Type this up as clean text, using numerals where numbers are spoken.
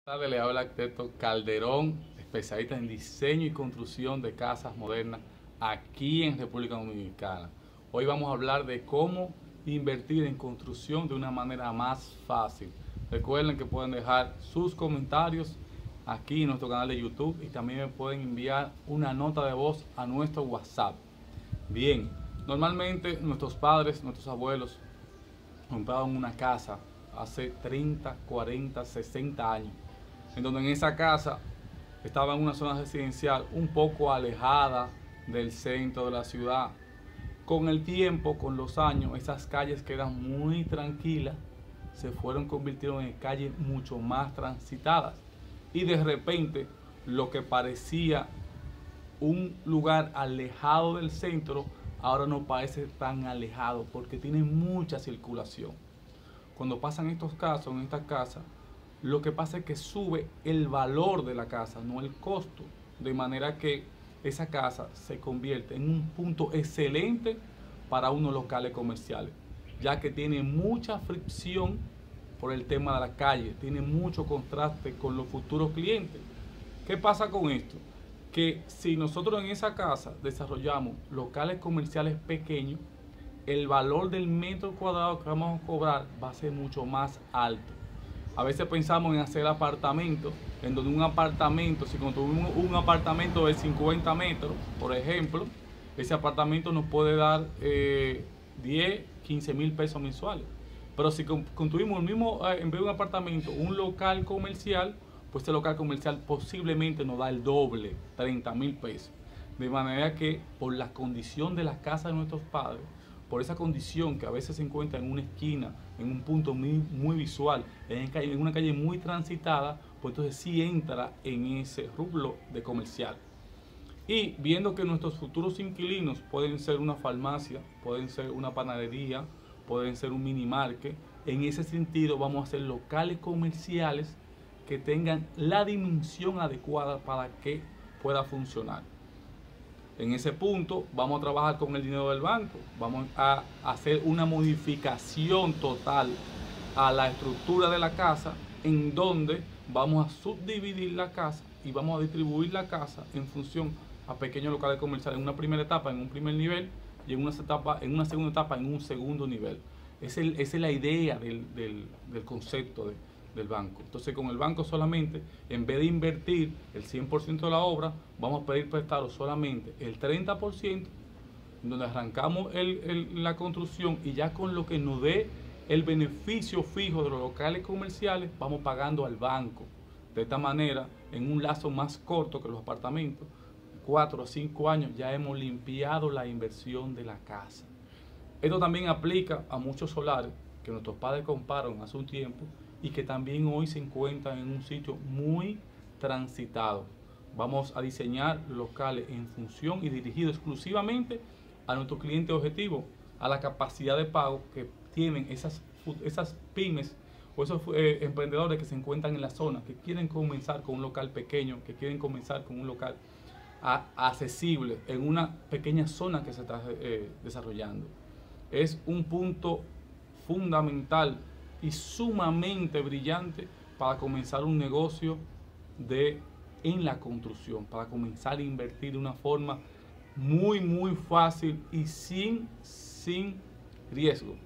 Tardes, le habla el arquitecto Calderón, especialista en diseño y construcción de casas modernas aquí en República Dominicana. Hoy vamos a hablar de cómo invertir en construcción de una manera más fácil. Recuerden que pueden dejar sus comentarios aquí en nuestro canal de YouTube y también me pueden enviar una nota de voz a nuestro WhatsApp. Bien, normalmente nuestros padres, nuestros abuelos compraron una casa hace 30, 40, 60 años, en donde en esa casa estaba en una zona residencial un poco alejada del centro de la ciudad. Con el tiempo, con los años, esas calles que eran muy tranquilas se fueron convirtiendo en calles mucho más transitadas. Y de repente, lo que parecía un lugar alejado del centro, ahora no parece tan alejado porque tiene mucha circulación. Cuando pasan estos casos en esta casa, lo que pasa es que sube el valor de la casa, no el costo, de manera que esa casa se convierte en un punto excelente para unos locales comerciales, ya que tiene mucha fricción por el tema de la calle, tiene mucho contraste con los futuros clientes. ¿Qué pasa con esto? Que si nosotros en esa casa desarrollamos locales comerciales pequeños, el valor del metro cuadrado que vamos a cobrar va a ser mucho más alto. A veces pensamos en hacer apartamentos, en donde un apartamento, si construimos un apartamento de 50 metros, por ejemplo, ese apartamento nos puede dar 10, 15 mil pesos mensuales. Pero si construimos el mismo, en vez de un apartamento, un local comercial, pues ese local comercial posiblemente nos da el doble, 30 mil pesos. De manera que por la condición de las casas de nuestros padres, por esa condición que a veces se encuentra en una esquina, en un punto muy visual, en una calle muy transitada, pues entonces sí entra en ese rubro de comercial. Y viendo que nuestros futuros inquilinos pueden ser una farmacia, pueden ser una panadería, pueden ser un mini market, en ese sentido vamos a hacer locales comerciales que tengan la dimensión adecuada para que pueda funcionar. En ese punto vamos a trabajar con el dinero del banco, vamos a hacer una modificación total a la estructura de la casa, en donde vamos a subdividir la casa y vamos a distribuir la casa en función a pequeños locales comerciales en una primera etapa, en un primer nivel, y en una segunda etapa, en un segundo nivel. Esa es la idea del concepto del banco. Entonces, con el banco solamente, en vez de invertir el 100% de la obra, vamos a pedir prestado solamente el 30%, donde arrancamos la construcción, y ya con lo que nos dé el beneficio fijo de los locales comerciales, vamos pagando al banco. De esta manera, en un lazo más corto que los apartamentos, 4 o 5 años, ya hemos limpiado la inversión de la casa. Esto también aplica a muchos solares que nuestros padres compraron hace un tiempo y que también hoy se encuentran en un sitio muy transitado. Vamos a diseñar locales en función y dirigidos exclusivamente a nuestro cliente objetivo, a la capacidad de pago que tienen esas pymes o esos emprendedores que se encuentran en la zona, que quieren comenzar con un local pequeño, que quieren comenzar con un local accesible en una pequeña zona que se está desarrollando. Es un punto fundamental y sumamente brillante para comenzar un negocio en la construcción, para comenzar a invertir de una forma muy fácil y sin riesgo.